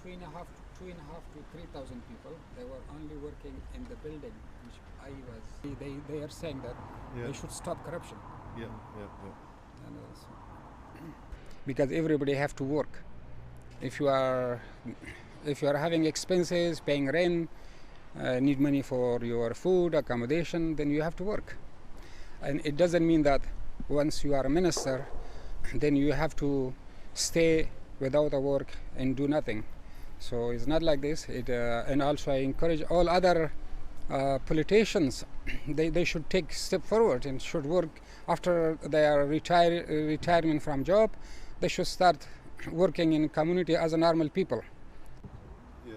2.5 to 3,000 people. They were only working in the building, which I was. They are saying that they should stop corruption. Yeah. And because everybody have to work. If you are having expenses, paying rent, need money for your food, accommodation, then you have to work. And it doesn't mean that once you are a minister, then you have to stay without a work and do nothing. So it's not like this. And also I encourage all other politicians, they should take a step forward and should work after their retirement from job. They should start working in community as a normal people. Yeah.